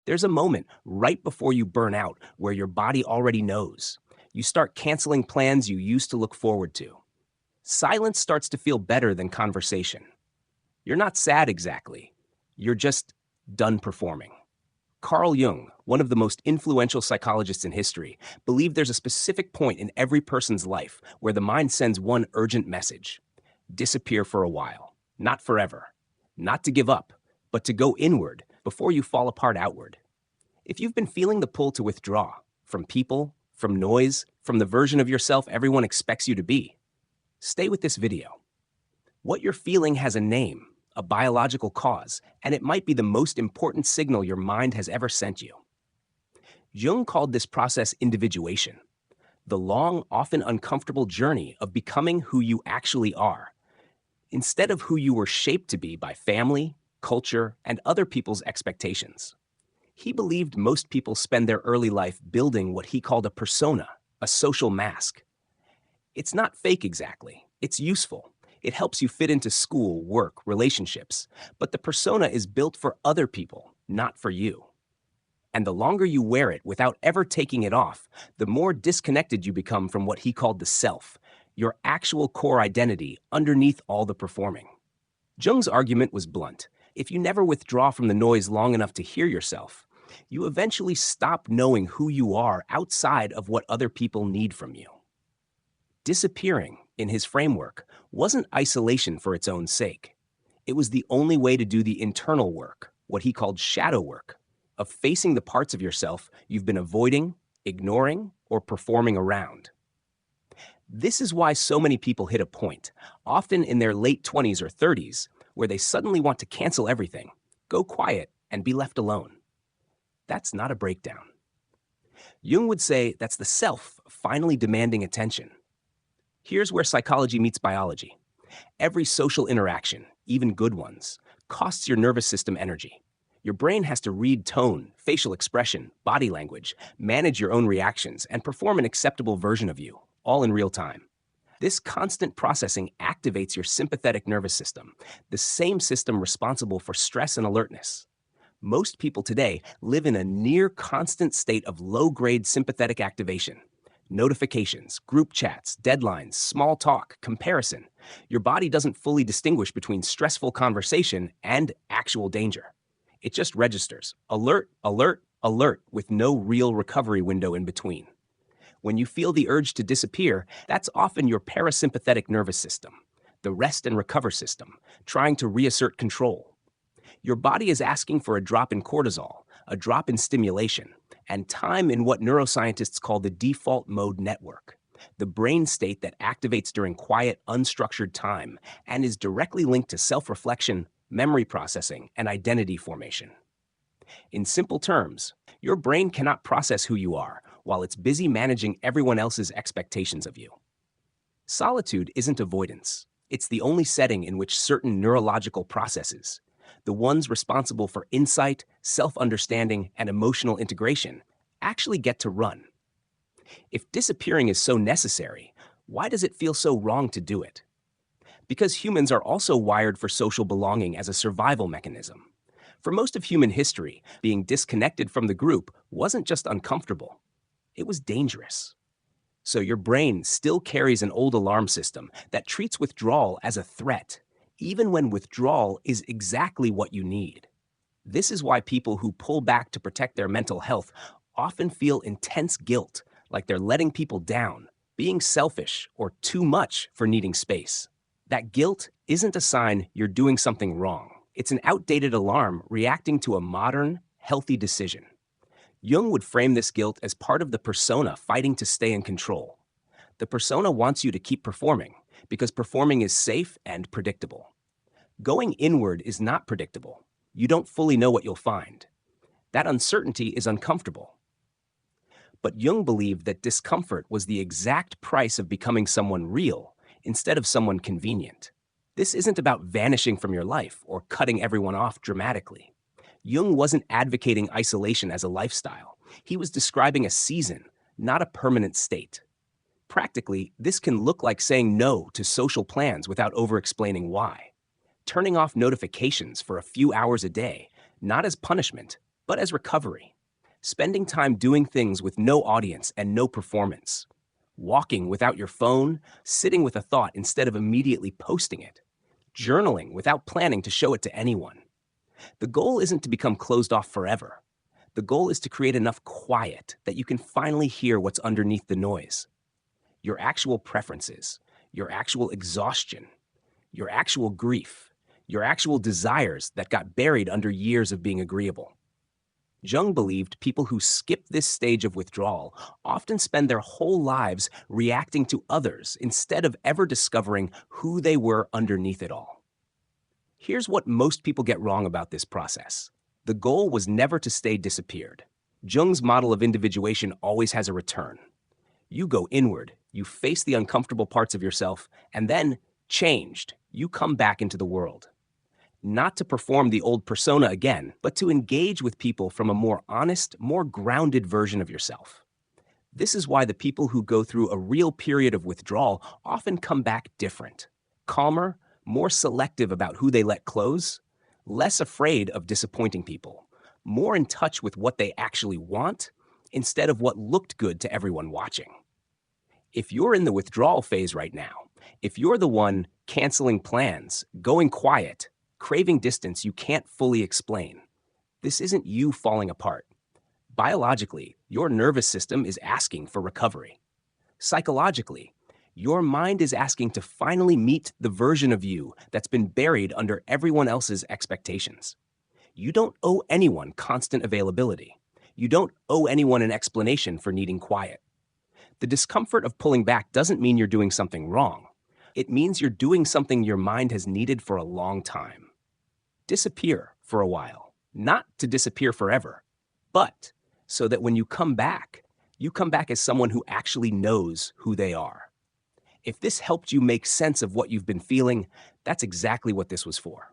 There's a moment right before you burn out where your body already knows. You start canceling plans you used to look forward to. Silence starts to feel better than conversation. You're not sad exactly. You're just done performing. Carl Jung, one of the most influential psychologists in history, believed there's a specific point in every person's life where the mind sends one urgent message: disappear for a while, not forever. Not to give up, but to go inward before you fall apart outward. If you've been feeling the pull to withdraw from people, from noise, from the version of yourself everyone expects you to be, stay with this video. What you're feeling has a name, a biological cause, and it might be the most important signal your mind has ever sent you. Jung called this process individuation, the long, often uncomfortable journey of becoming who you actually are, instead of who you were shaped to be by family, culture, and other people's expectations. He believed most people spend their early life building what he called a persona, a social mask. It's not fake exactly, it's useful. It helps you fit into school, work, relationships, but the persona is built for other people, not for you. And the longer you wear it without ever taking it off, the more disconnected you become from what he called the self, your actual core identity underneath all the performing. Jung's argument was blunt. If you never withdraw from the noise long enough to hear yourself, you eventually stop knowing who you are outside of what other people need from you. Disappearing, in his framework, wasn't isolation for its own sake. It was the only way to do the internal work, what he called shadow work, of facing the parts of yourself you've been avoiding, ignoring, or performing around. This is why so many people hit a point, often in their late 20s or 30s, where they suddenly want to cancel everything, go quiet, and be left alone. That's not a breakdown. Jung would say that's the self finally demanding attention. Here's where psychology meets biology. Every social interaction, even good ones, costs your nervous system energy. Your brain has to read tone, facial expression, body language, manage your own reactions, and perform an acceptable version of you, all in real time. This constant processing activates your sympathetic nervous system, the same system responsible for stress and alertness. Most people today live in a near constant state of low-grade sympathetic activation. Notifications, group chats, deadlines, small talk, comparison. Your body doesn't fully distinguish between stressful conversation and actual danger. It just registers, alert, alert, alert, with no real recovery window in between. When you feel the urge to disappear, that's often your parasympathetic nervous system, the rest and recover system, trying to reassert control. Your body is asking for a drop in cortisol, a drop in stimulation, and time in what neuroscientists call the default mode network, the brain state that activates during quiet, unstructured time and is directly linked to self-reflection, memory processing, and identity formation. In simple terms, your brain cannot process who you are while it's busy managing everyone else's expectations of you. Solitude isn't avoidance. It's the only setting in which certain neurological processes, the ones responsible for insight, self-understanding, and emotional integration, actually get to run. If disappearing is so necessary, why does it feel so wrong to do it? Because humans are also wired for social belonging as a survival mechanism. For most of human history, being disconnected from the group wasn't just uncomfortable, it was dangerous. So your brain still carries an old alarm system that treats withdrawal as a threat, even when withdrawal is exactly what you need. This is why people who pull back to protect their mental health often feel intense guilt, like they're letting people down, being selfish, or too much for needing space. That guilt isn't a sign you're doing something wrong. It's an outdated alarm reacting to a modern, healthy decision. Jung would frame this guilt as part of the persona fighting to stay in control. The persona wants you to keep performing, because performing is safe and predictable. Going inward is not predictable. You don't fully know what you'll find. That uncertainty is uncomfortable. But Jung believed that discomfort was the exact price of becoming someone real instead of someone convenient. This isn't about vanishing from your life or cutting everyone off dramatically. Jung wasn't advocating isolation as a lifestyle. He was describing a season, not a permanent state. Practically, this can look like saying no to social plans without over-explaining why. Turning off notifications for a few hours a day, not as punishment, but as recovery. Spending time doing things with no audience and no performance. Walking without your phone, sitting with a thought instead of immediately posting it. Journaling without planning to show it to anyone. The goal isn't to become closed off forever. The goal is to create enough quiet that you can finally hear what's underneath the noise. Your actual preferences, your actual exhaustion, your actual grief, your actual desires that got buried under years of being agreeable. Jung believed people who skip this stage of withdrawal often spend their whole lives reacting to others instead of ever discovering who they were underneath it all. Here's what most people get wrong about this process. The goal was never to stay disappeared. Jung's model of individuation always has a return. You go inward, you face the uncomfortable parts of yourself, and then, changed, you come back into the world. Not to perform the old persona again, but to engage with people from a more honest, more grounded version of yourself. This is why the people who go through a real period of withdrawal often come back different, calmer, more selective about who they let close, less afraid of disappointing people, more in touch with what they actually want instead of what looked good to everyone watching. If you're in the withdrawal phase right now, if you're the one canceling plans, going quiet, craving distance you can't fully explain, this isn't you falling apart. Biologically, your nervous system is asking for recovery. Psychologically, your mind is asking to finally meet the version of you that's been buried under everyone else's expectations. You don't owe anyone constant availability. You don't owe anyone an explanation for needing quiet. The discomfort of pulling back doesn't mean you're doing something wrong. It means you're doing something your mind has needed for a long time. Disappear for a while, not to disappear forever, but so that when you come back as someone who actually knows who they are. If this helped you make sense of what you've been feeling, that's exactly what this was for.